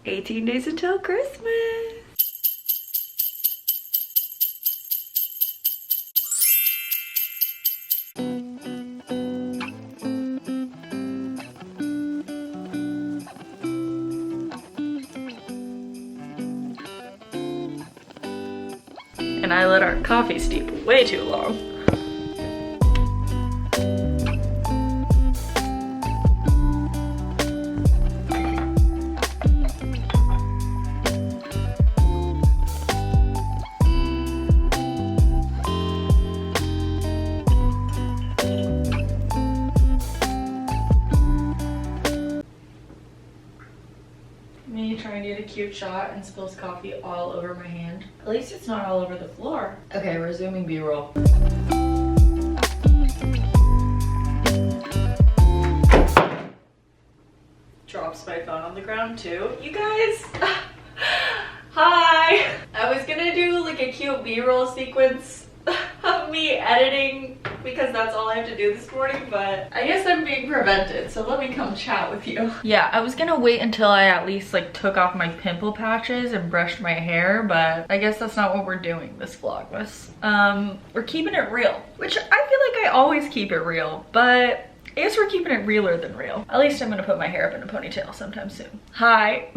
18 days until Christmas. And I let our coffee steep way too long. Me trying to get a cute shot and spills coffee all over my hand. At least it's not all over the floor. Okay, resuming B-roll. Drops my phone on the ground too. You guys, hi. I was gonna do like a cute B-roll sequence of me editing because that's all I have to do this morning, but I guess I'm being prevented, so let me come chat with you. Yeah, I was gonna wait until I at least like took off my pimple patches and brushed my hair, but I guess that's not what we're doing this vlogmas. We're keeping it real, which I feel like I always keep it real, but I guess we're keeping it realer than real. At least I'm gonna put my hair up in a ponytail sometime soon. Hi,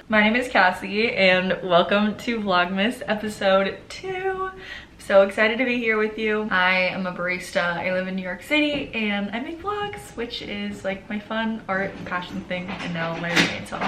my name is Cassie and welcome to Vlogmas episode 2. So excited to be here with you. I am a barista. I live in New York City and I make vlogs, which is like my fun art passion thing, and now my roommate's on.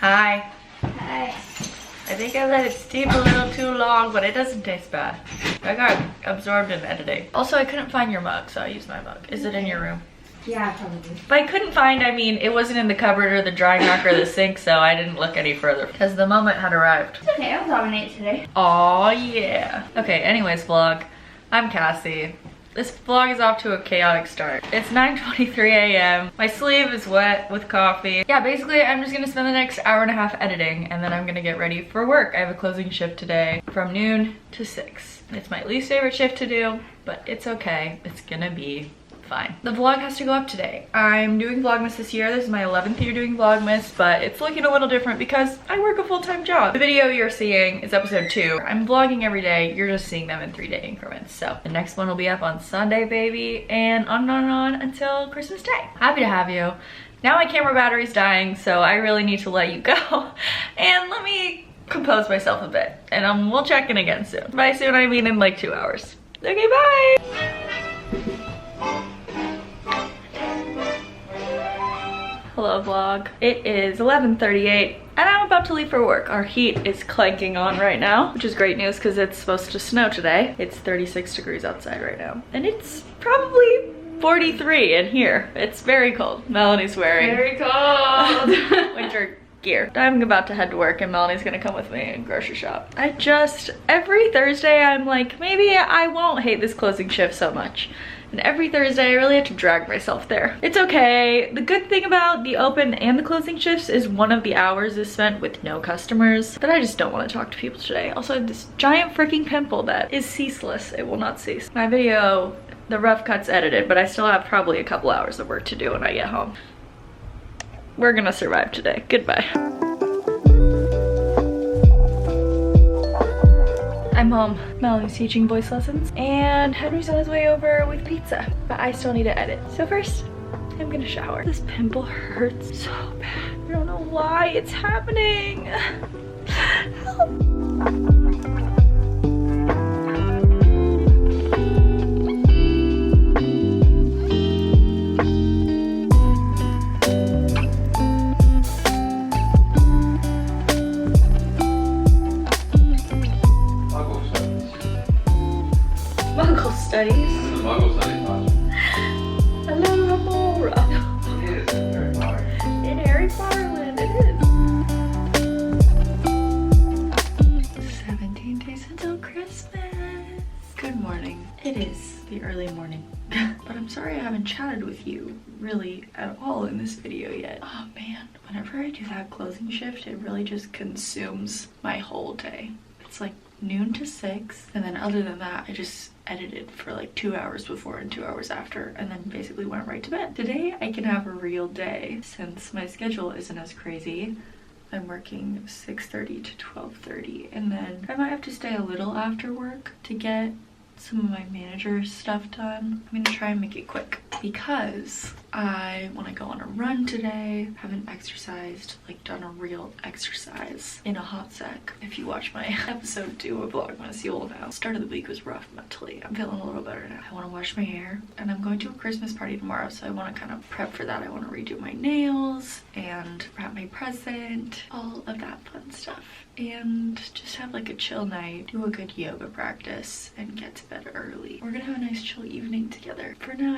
Hi. Hi. I think I let it steep a little too long, but it doesn't taste bad. I got absorbed in editing. Also, I couldn't find your mug, so I used my mug. Is it in your room? Yeah, probably. But I couldn't find, I mean, it wasn't in the cupboard or the drying rack or the sink, so I didn't look any further because the moment had arrived. It's okay, I'll dominate today. Aw, yeah. Okay, anyways, vlog. I'm Cassie. This vlog is off to a chaotic start. It's 9:23 a.m. My sleeve is wet with coffee. Yeah, basically, I'm just gonna spend the next hour and a half editing, and then I'm gonna get ready for work. I have a closing shift today from noon to 6. It's my least favorite shift to do, but it's okay. It's gonna be fine. The vlog has to go up today. I'm doing Vlogmas this year. This is my 11th year doing Vlogmas, but it's looking a little different because I work a full-time job. The video you're seeing is episode 2. I'm vlogging every day. You're just seeing them in 3-day increments. So the next one will be up on Sunday, baby, and on until Christmas Day. Happy to have you. Now my camera battery's dying, so I really need to let you go and let me compose myself a bit, and we'll check in again soon. By soon, I mean in like 2 hours. Okay, bye. Hello vlog. It is 11:38 and I'm about to leave for work. Our heat is clanking on right now, which is great news because it's supposed to snow today. It's 36 degrees outside right now and it's probably 43 in here. It's very cold. Melanie's wearing Very cold. winter gear. I'm about to head to work and Melanie's gonna come with me and grocery shop. Every Thursday I'm like, maybe I won't hate this closing shift so much. And every Thursday I really have to drag myself there. It's okay. The good thing about the open and the closing shifts is one of the hours is spent with no customers, but I just don't want to talk to people today. Also, I have this giant freaking pimple that is ceaseless. It will not cease. My video, the rough cut's edited, but I still have probably a couple hours of work to do when I get home. We're gonna survive today. Goodbye. I'm home. Melanie's teaching voice lessons and Henry's on his way over with pizza, but I still need to edit. So first, I'm gonna shower. This pimple hurts so bad. I don't know why it's happening. Help. Studies. The Muggle studies classroom. Hello, Ramora. It is in Harry Potter. In Harry Potterland, it is. 17 days until Christmas. Good morning. It is the early morning. But I'm sorry I haven't chatted with you really at all in this video yet. Oh man, whenever I do that closing shift, it really just consumes my whole day. It's like noon to 6, and then other than that, I just edited for like 2 hours before and 2 hours after, and then basically went right to bed. Today I can have a real day since my schedule isn't as crazy. I'm working 6:30 to 12:30, and then I might have to stay a little after work to get some of my manager's stuff done. I'm gonna try and make it quick because I want to go on a run today. Haven't exercised, like done a real exercise in a hot sec. If you watch my episode 2 of Vlogmas, you'll know. Start of the week was rough mentally. I'm feeling a little better now. I want to wash my hair, and I'm going to a Christmas party tomorrow, so I want to kind of prep for that. I want to redo my nails and wrap my present, all of that fun stuff, and just have like a chill night, do a good yoga practice, and get to bed early. We're gonna have a nice chill evening together. For now,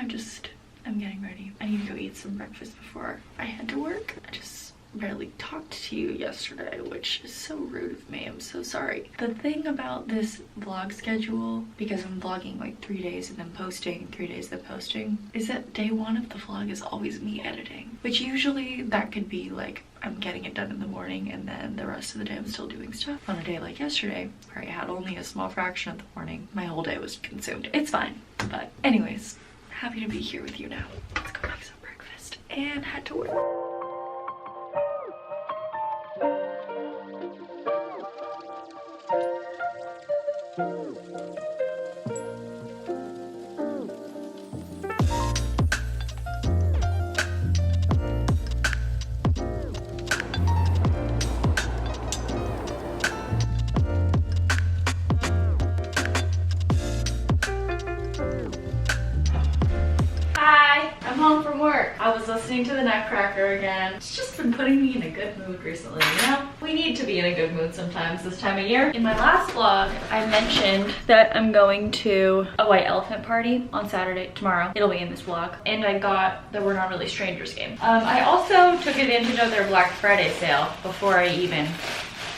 I'm getting ready. I need to go eat some breakfast before I head to work. I just barely talked to you yesterday, which is so rude of me. I'm so sorry. The thing about this vlog schedule, because I'm vlogging like 3 days and then posting, 3 days then posting, is that day 1 of the vlog is always me editing, which usually that could be like I'm getting it done in the morning and then the rest of the day I'm still doing stuff. On a day like yesterday, where I had only a small fraction of the morning, my whole day was consumed. It's fine, but anyways, happy to be here with you now. Let's go make some breakfast and head to work. Home from work. I was listening to the Nutcracker again. It's just been putting me in a good mood recently, you know? We need to be in a good mood sometimes this time of year. In my last vlog, I mentioned that I'm going to a white elephant party on Saturday, tomorrow. It'll be in this vlog. And I got the We're Not Really Strangers game. I also took advantage of their Black Friday sale before I even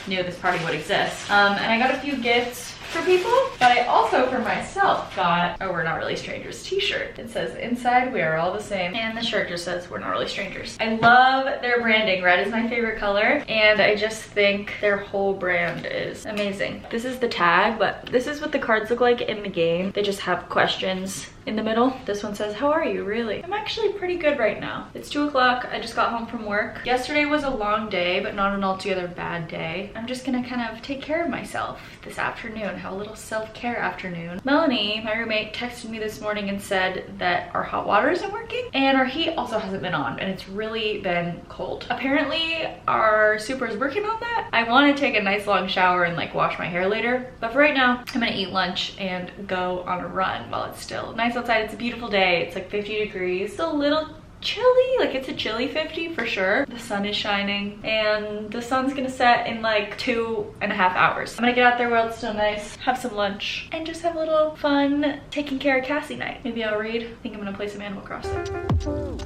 knew this party would exist. And I got a few gifts for people, but I also for myself got a We're Not Really Strangers t-shirt. It says inside we are all the same, and the shirt just says We're Not Really Strangers. I love their branding. Red is my favorite color, and I just think their whole brand is amazing. This is the tag, but this is what the cards look like in the game. They just have questions in the middle. This one says, how are you, really? I'm actually pretty good right now. It's 2 o'clock. I just got home from work. Yesterday was a long day, but not an altogether bad day. I'm just gonna kind of take care of myself this afternoon, have a little self-care afternoon. Melanie, my roommate, texted me this morning and said that our hot water isn't working, and our heat also hasn't been on, and it's really been cold. Apparently, our super is working on that. I want to take a nice long shower and like wash my hair later, but for right now, I'm gonna eat lunch and go on a run while it's still nice outside. It's a beautiful day. It's like 50 degrees. Still a little chilly, like it's a chilly 50 for sure. The sun is shining, and the sun's gonna set in like 2.5 hours. I'm gonna get out there while it's still nice, have some lunch, and just have a little fun taking care of Cassie night. Maybe I'll read. I think I'm gonna play some Animal Crossing.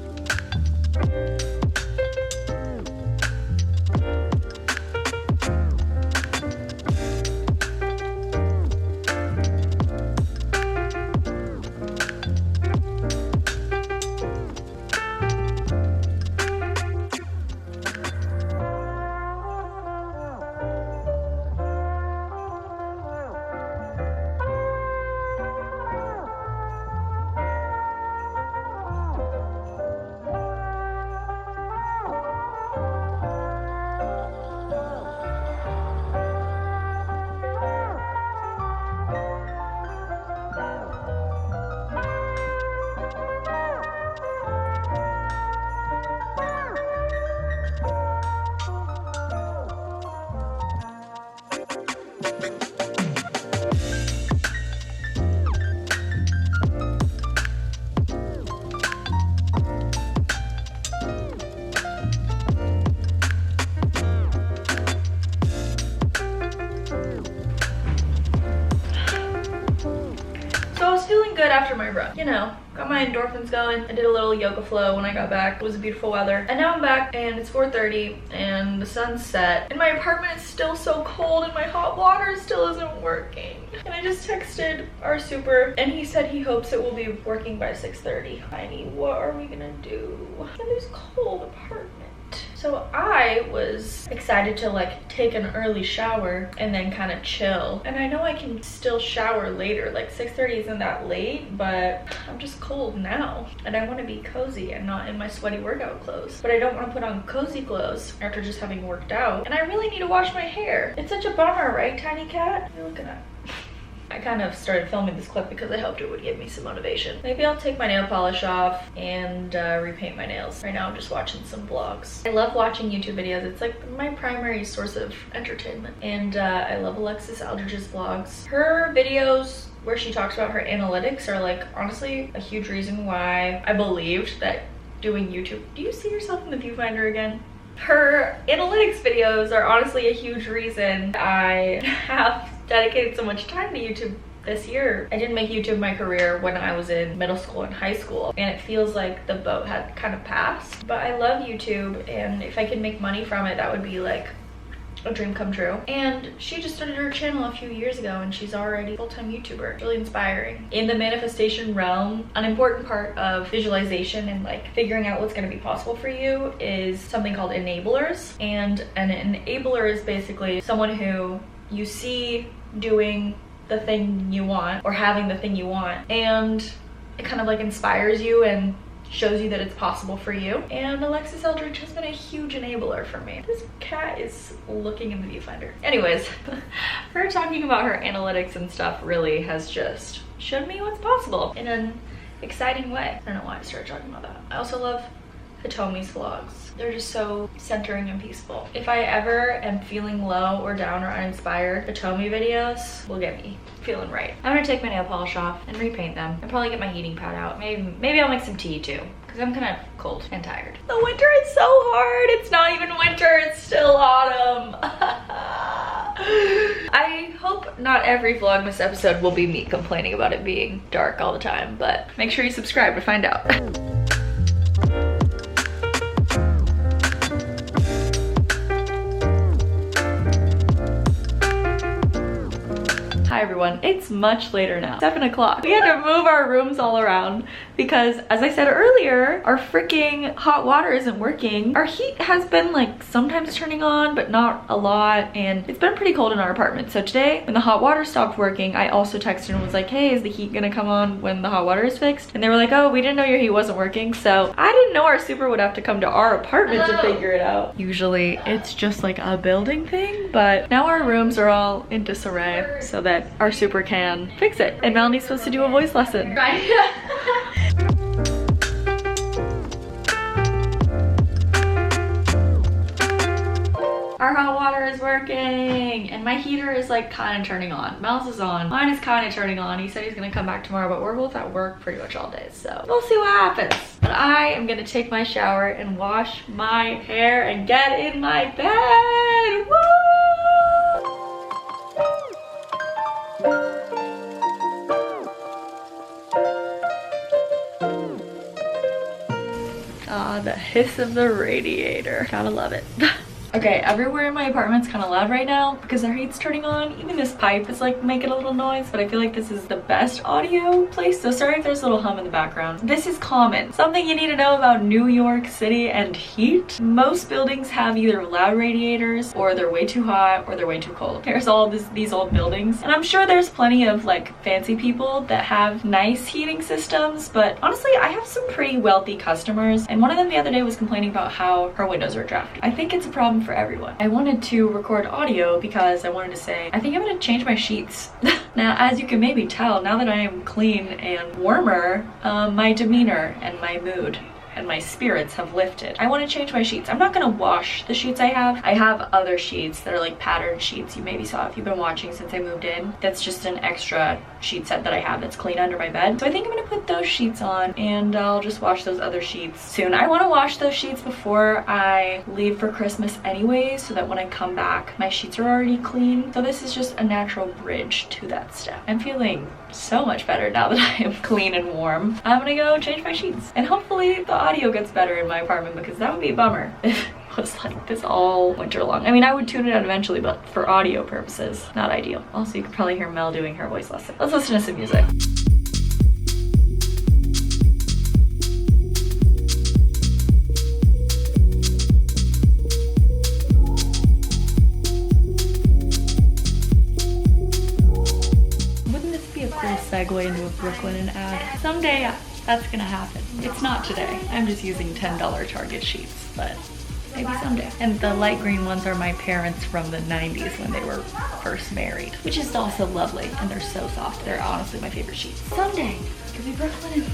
Good after my run, you know, got my endorphins going. I did a little yoga flow when I got back. It was beautiful weather, and now I'm back and it's 4:30 and the sun's set, and my apartment is still so cold and my hot water still isn't working. And I just texted our super and he said he hopes it will be working by 6:30. Honey, what are we gonna do in this cold apartment? So I was excited to like take an early shower and then kind of chill. And I know I can still shower later, like 6:30 isn't that late, but I'm just cold now. And I want to be cozy and not in my sweaty workout clothes. But I don't want to put on cozy clothes after just having worked out. And I really need to wash my hair. It's such a bummer, right, Tiny Cat? What are you looking at? I kind of started filming this clip because I hoped it would give me some motivation. Maybe I'll take my nail polish off and repaint my nails. Right now I'm just watching some vlogs. I love watching YouTube videos. It's like my primary source of entertainment. And I love Alexis Aldridge's vlogs. Her videos where she talks about her analytics are like honestly a huge reason why I believed that doing YouTube. Do you see yourself in the viewfinder again? Her analytics videos are honestly a huge reason I have dedicated so much time to YouTube this year. I didn't make YouTube my career when I was in middle school and high school, and it feels like the boat had kind of passed. But I love YouTube, and if I could make money from it, that would be like a dream come true. And she just started her channel a few years ago and she's already a full-time YouTuber. Really inspiring. In the manifestation realm, an important part of visualization and like figuring out what's going to be possible for you is something called enablers. And an enabler is basically someone who you see doing the thing you want or having the thing you want, and it kind of like inspires you and shows you that it's possible for you. And Alexis Eldridge has been a huge enabler for me. This cat is looking in the viewfinder. Anyways, her talking about her analytics and stuff really has just showed me what's possible in an exciting way. I don't know why I started talking about that. I also love Hitomi's vlogs. They're just so centering and peaceful. If I ever am feeling low or down or uninspired, Hitomi videos will get me feeling right. I'm gonna take my nail polish off and repaint them and probably get my heating pad out. Maybe I'll make some tea too, because I'm kind of cold and tired. The winter is so hard. It's not even winter, it's still autumn. I hope not every Vlogmas episode will be me complaining about it being dark all the time, but make sure you subscribe to find out. Hi everyone, it's much later now, 7 o'clock. We had to move our rooms all around because, as I said earlier, our freaking hot water isn't working. Our heat has been like sometimes turning on, but not a lot, and it's been pretty cold in our apartment. So today, when the hot water stopped working, I also texted and was like, hey, is the heat gonna come on when the hot water is fixed? And they were like, oh, we didn't know your heat wasn't working. So I didn't know our super would have to come to our apartment to figure it out. Usually it's just like a building thing, but now our rooms are all in disarray so that our super can fix it. And Melanie's supposed to do a voice lesson. Right. Our hot water is working and my heater is like kind of turning on. Mel's is on. Mine is kind of turning on. He said he's gonna come back tomorrow, but we're both at work pretty much all day, so we'll see what happens. But I am gonna take my shower and wash my hair and get in my bed. Woo! Ah, the hiss of the radiator. Gotta love it. Okay, everywhere in my apartment's kind of loud right now because our heat's turning on. Even this pipe is like making a little noise, but I feel like this is the best audio place. So sorry if there's a little hum in the background. This is common. Something you need to know about New York City and heat. Most buildings have either loud radiators or they're way too hot or they're way too cold. There's all these old buildings, and I'm sure there's plenty of like fancy people that have nice heating systems, but honestly, I have some pretty wealthy customers, and one of them the other day was complaining about how her windows are drafty. I think it's a problem for everyone. I wanted to record audio because I wanted to say, I think I'm gonna change my sheets. Now, as you can maybe tell, now that I am clean and warmer, my demeanor and my mood and my spirits have lifted. I want to change my sheets. I'm not gonna wash the sheets I have. I have other sheets that are like patterned sheets you maybe saw if you've been watching since I moved in. That's just an extra sheet set that I have that's clean under my bed. So I think I'm gonna put those sheets on and I'll just wash those other sheets soon. I want to wash those sheets before I leave for Christmas anyways, so that when I come back, my sheets are already clean. So this is just a natural bridge to that step. I'm feeling so much better now that I am clean and warm. I'm gonna go change my sheets and hopefully the audio gets better in my apartment, because that would be a bummer if it was like this all winter long. I mean, I would tune it out eventually, but for audio purposes, not ideal. Also, you could probably hear Mel doing her voice lesson. Let's listen to some music. segue into a Brooklyn ad. Someday that's gonna happen. It's not today. I'm just using $10 Target sheets, but maybe someday. And the light green ones are my parents from the 90s when they were first married, which is also lovely, and they're so soft. They're honestly my favorite sheets. Someday, it could be Brooklyn.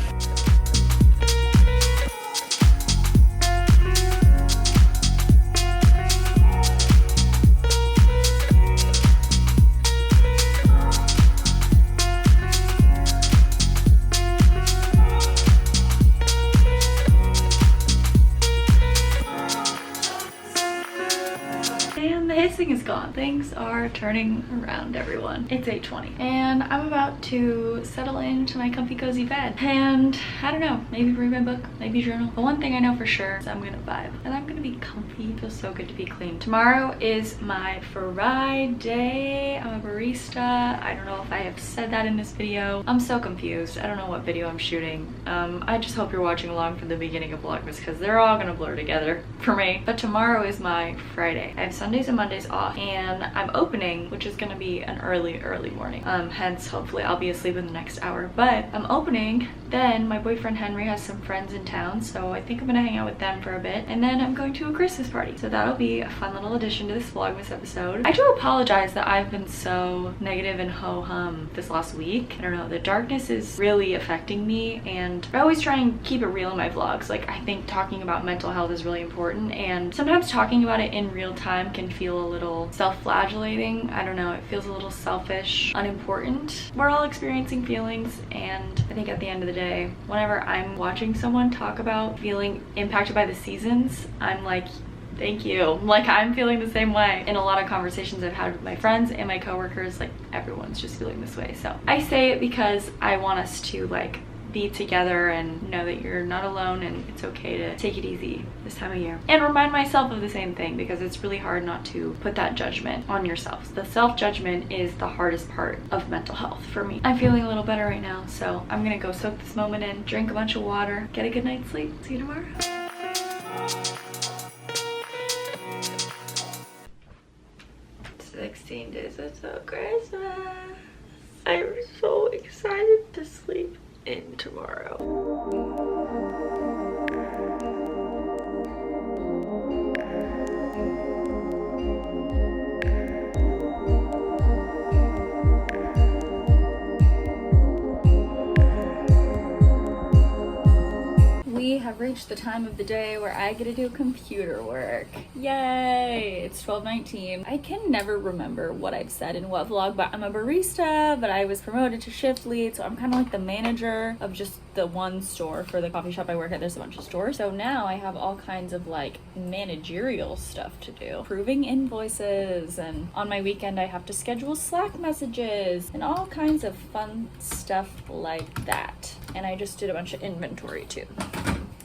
Is gone. Things are turning around, everyone. It's 8:20 and I'm about to settle into my comfy cozy bed, and I don't know, maybe read my book, maybe journal. But one thing I know for sure is I'm gonna vibe and I'm gonna be comfy. It feels so good to be clean. Tomorrow is my Friday. I'm a barista. I don't know if I have said that in this video. I'm so confused. I don't know what video I'm shooting. I just hope you're watching along from the beginning of vlogmas because they're all gonna blur together for me. But tomorrow is my Friday. I have Sundays and Mondays off, and I'm opening, which is gonna be an early morning. Hence, hopefully I'll be asleep in the next hour. But I'm opening, then my boyfriend Henry has some friends in town, so I think I'm gonna hang out with them for a bit, and then I'm going to a Christmas party. So that'll be a fun little addition to this vlogmas episode. I do apologize that I've been so negative and ho-hum this last week. I don't know, the darkness is really affecting me, and I always try and keep it real in my vlogs. Like, I think talking about mental health is really important, and sometimes talking about it in real time can feel a little self-flagellating. I don't know, it feels a little selfish, unimportant. We're all experiencing feelings, and I think at the end of the day, whenever I'm watching someone talk about feeling impacted by the seasons, I'm like, thank you. Like, I'm feeling the same way. In a lot of conversations I've had with my friends and my coworkers, like, everyone's just feeling this way. So I say it because I want us to like be together and know that you're not alone, and it's okay to take it easy this time of year. And remind myself of the same thing, because it's really hard not to put that judgment on yourself. The self-judgment is the hardest part of mental health for me. I'm feeling a little better right now, so I'm gonna go soak this moment in, drink a bunch of water, get a good night's sleep. See you tomorrow. 16 days until Christmas. I'm so excited to sleep in tomorrow. We have reached the time of the day where I get to do computer work. Yay! It's 12:19. I can never remember what I've said in what vlog, but I'm a barista, but I was promoted to shift lead, so I'm kind of like the manager of just the one store. For the coffee shop I work at, there's a bunch of stores. So now I have all kinds of like managerial stuff to do. Approving invoices, and on my weekend I have to schedule Slack messages and all kinds of fun stuff like that. And I just did a bunch of inventory too.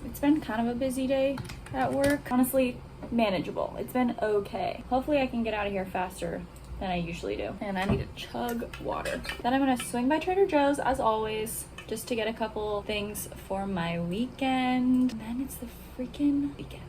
It's been kind of a busy day at work. Honestly, manageable. It's been okay. Hopefully I can get out of here faster than I usually do. And I need to chug water. Then I'm gonna swing by Trader Joe's as always, just to get a couple things for my weekend. And then it's the freaking weekend.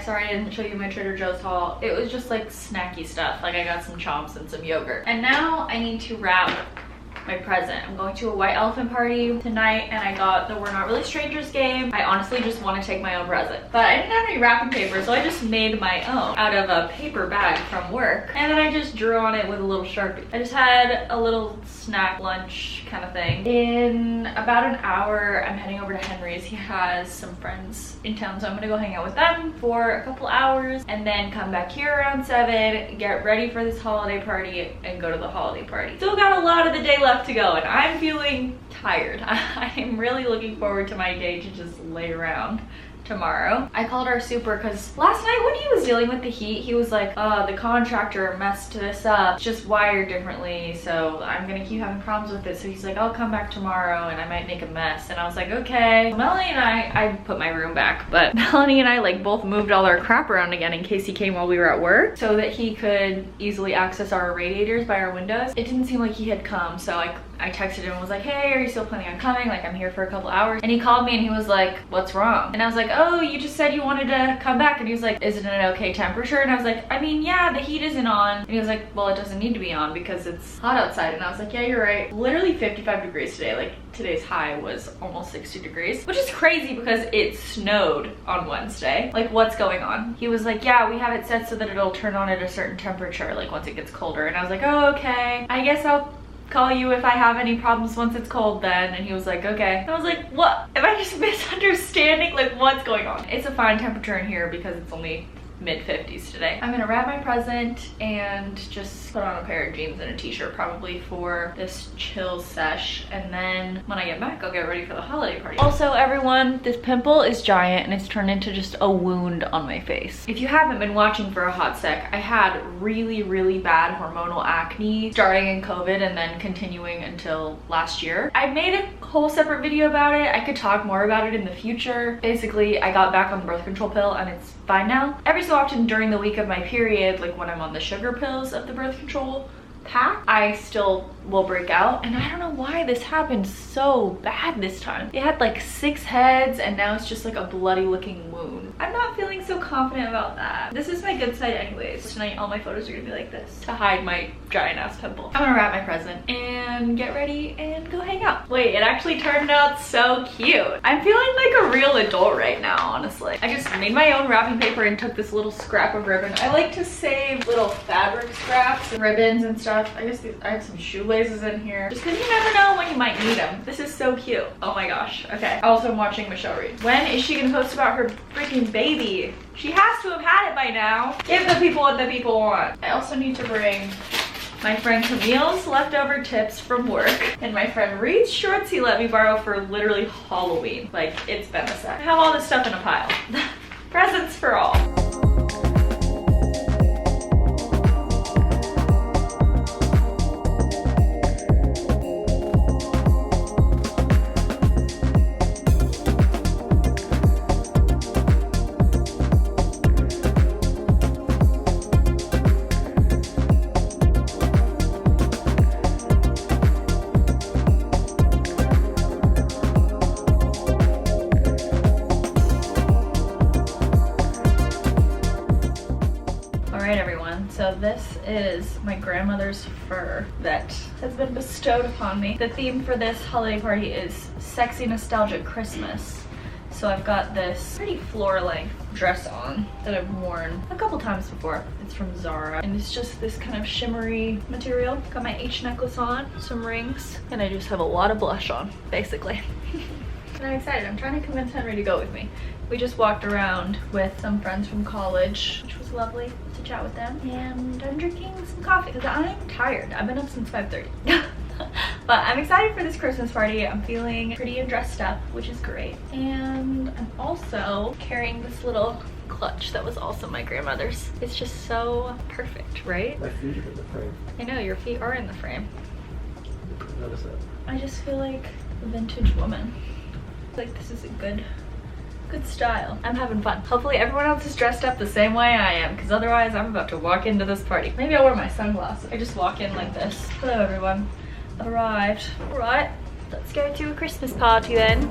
Sorry I didn't show you my Trader Joe's haul. It was just like snacky stuff. Like, I got some chops and some yogurt. And now I need to wrap my present. I'm going to a white elephant party tonight, and I got the We're Not Really Strangers game. I honestly just want to take my own present, but I didn't have any wrapping paper, so I just made my own out of a paper bag from work, and then I just drew on it with a little Sharpie. I just had a little snack lunch kind of thing. In about an hour, I'm heading over to Henry's. He has some friends in town, so I'm gonna go hang out with them for a couple hours and then come back here around 7, get ready for this holiday party, and go to the holiday party. Still got a lot of the day left to go, and I'm feeling tired. I'm really looking forward to my day to just lay around tomorrow. I called our super because last night when he was dealing with the heat, he was like, the contractor messed this up, it's just wired differently, so I'm gonna keep having problems with it. So he's like, I'll come back tomorrow and I might make a mess. And I was like, okay. Melanie and I put my room back, but Melanie and I like both moved all our crap around again in case he came while we were at work so that he could easily access our radiators by our windows. It didn't seem like he had come, so I texted him and was like, hey, are you still planning on coming? Like, I'm here for a couple hours. And he called me and he was like, what's wrong? And I was like, oh, you just said you wanted to come back. And he was like, is it an okay temperature? And I was like, I mean, yeah, the heat isn't on. And he was like, well, it doesn't need to be on because it's hot outside. And I was like, yeah, you're right. Literally 55 degrees today. Like, today's high was almost 60 degrees, which is crazy because it snowed on Wednesday. Like, what's going on? He was like, yeah, we have it set so that it'll turn on at a certain temperature, like once it gets colder. And I was like, oh, okay. I guess I'll call you if I have any problems once it's cold then. And he was like, okay. And I was like, what? Am I just misunderstanding? Like, what's going on? It's a fine temperature in here because it's only mid-50s today. I'm gonna wrap my present and just put on a pair of jeans and a t-shirt probably for this chill sesh, and then when I get back I'll get ready for the holiday party. Also, everyone, this pimple is giant and it's turned into just a wound on my face. If you haven't been watching for a hot sec, I had really bad hormonal acne starting in COVID and then continuing until last year. I made a whole separate video about it. I could talk more about it in the future. Basically, I got back on the birth control pill and it's fine now. Every so often during the week of my period, like when I'm on the sugar pills of the birth control pack, I still will break out, and I don't know why this happened so bad this time. It had like 6 heads and now it's just like a bloody looking wound. I'm not feeling so confident about that. This is my good side anyways. Tonight all my photos are gonna be like this to hide my giant ass pimple. I'm gonna wrap my present and get ready and go hang out. Wait, it actually turned out so cute. I'm feeling like a real adult right now, honestly. I just made my own wrapping paper and took this little scrap of ribbon. I like to save little fabric scraps and ribbons and stuff. I guess I have some shoelaces in here just because you never know when you might need them. This is so cute. Oh my gosh. Okay. Also, I'm watching Michelle Reed. When is she gonna post about her freaking baby? She has to have had it by now. Give the people what the people want. I also need to bring my friend Camille's leftover tips from work and my friend Reed's shorts he let me borrow for literally Halloween. Like, it's been a sec. I have all this stuff in a pile. Presents for all. So this is my grandmother's fur that has been bestowed upon me. The theme for this holiday party is sexy nostalgic Christmas. So I've got this pretty floor-length dress on that I've worn a couple times before. It's from Zara and it's just this kind of shimmery material. Got my H necklace on, some rings, and I just have a lot of blush on, basically. And I'm excited. I'm trying to convince Henry to go with me. We just walked around with some friends from college, which was lovely to chat with them. And I'm drinking some coffee because I'm tired. I've been up since 5:30. But I'm excited for this Christmas party. I'm feeling pretty and dressed up, which is great. And I'm also carrying this little clutch that was also my grandmother's. It's just so perfect, right? My feet are in the frame. I know, your feet are in the frame. Notice that. I just feel like a vintage woman. Like, this is a good style. I'm having fun. Hopefully everyone else is dressed up the same way I am, because otherwise I'm about to walk into this party. Maybe I'll wear my sunglasses. I just walk in like this. Hello everyone. I've arrived. Alright, let's go to a Christmas party then.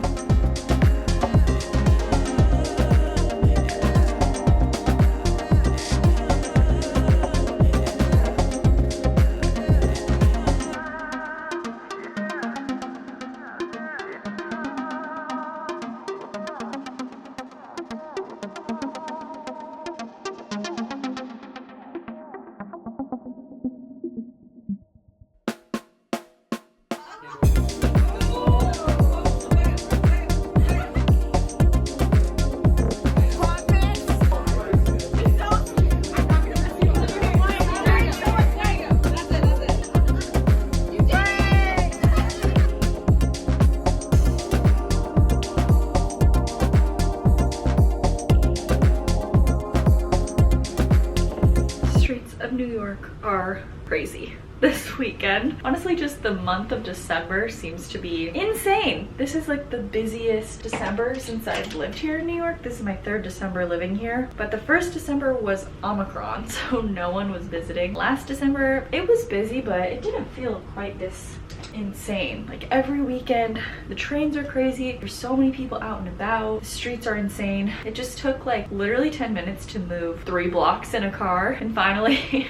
New York are crazy this weekend. Honestly, just the month of December seems to be insane. This is like the busiest December since I've lived here in New York. This is my 3rd December living here, but the 1st December was Omicron, so no one was visiting. Last December, it was busy, but it didn't feel quite this insane. Like every weekend, the trains are crazy. There's so many people out and about. The streets are insane. It just took like literally 10 minutes to move 3 blocks in a car, and finally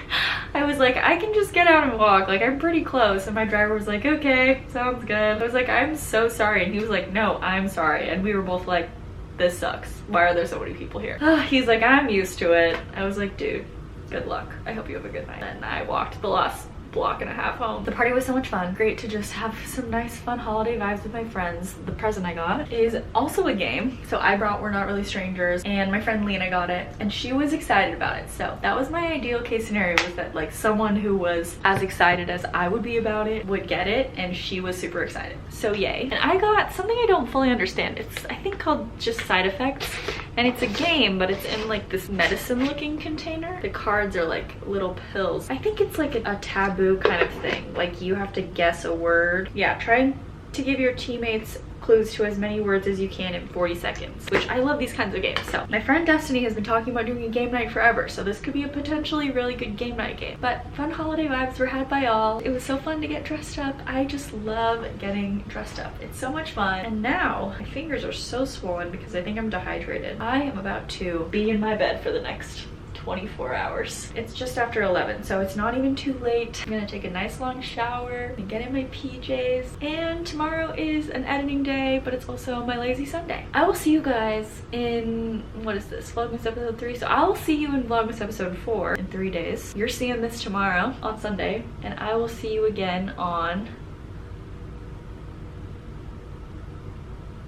I was like, I can just get out and walk. Like I'm pretty close. And my driver was like, okay, sounds good. I was like, I'm so sorry. And he was like, no, I'm sorry. And we were both like, this sucks. Why are there so many people here? He's like, I'm used to it. I was like, dude, good luck. I hope you have a good night. And I walked the last block and a half home. The party was so much fun. Great to just have some nice fun holiday vibes with my friends. The present I got is also a game. So I brought We're Not Really Strangers, and my friend Lena got it and she was excited about it. So that was my ideal case scenario, was that like someone who was as excited as I would be about it would get it, and she was super excited. So yay. And I got something I don't fully understand. It's I think called just Side Effects, and it's a game, but it's in like this medicine looking container. The cards are like little pills. I think it's like a taboo kind of thing. Like you have to guess a word. Yeah, try to give your teammates clues to as many words as you can in 40 seconds, which I love these kinds of games. So my friend Destiny has been talking about doing a game night forever, so this could be a potentially really good game night game. But fun holiday vibes were had by all. It was so fun to get dressed up. I just love getting dressed up. It's so much fun. And now my fingers are so swollen because I think I'm dehydrated. I am about to be in my bed for the next 24 hours. It's just after 11, so it's not even too late. I'm gonna take a nice long shower and get in my PJs, and tomorrow is an editing day, but it's also my lazy Sunday. I will see you guys in, what is this, Vlogmas episode 3? So I will see you in Vlogmas episode 4 in 3 days. You're seeing this tomorrow on Sunday, and I will see you again on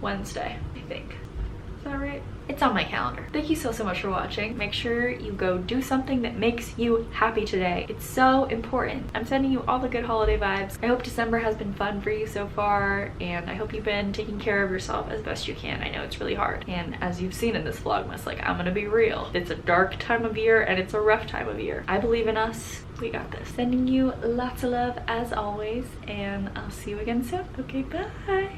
Wednesday, I think. Is that right? It's on my calendar. Thank you so much for watching. Make sure you go do something that makes you happy today. It's so important. I'm sending you all the good holiday vibes. I hope December has been fun for you so far, and I hope you've been taking care of yourself as best you can. I know it's really hard, and as you've seen in this Vlogmas, like, I'm gonna be real. It's a dark time of year and it's a rough time of year. I believe in us. We got this. Sending you lots of love as always, and I'll see you again soon. Okay, bye.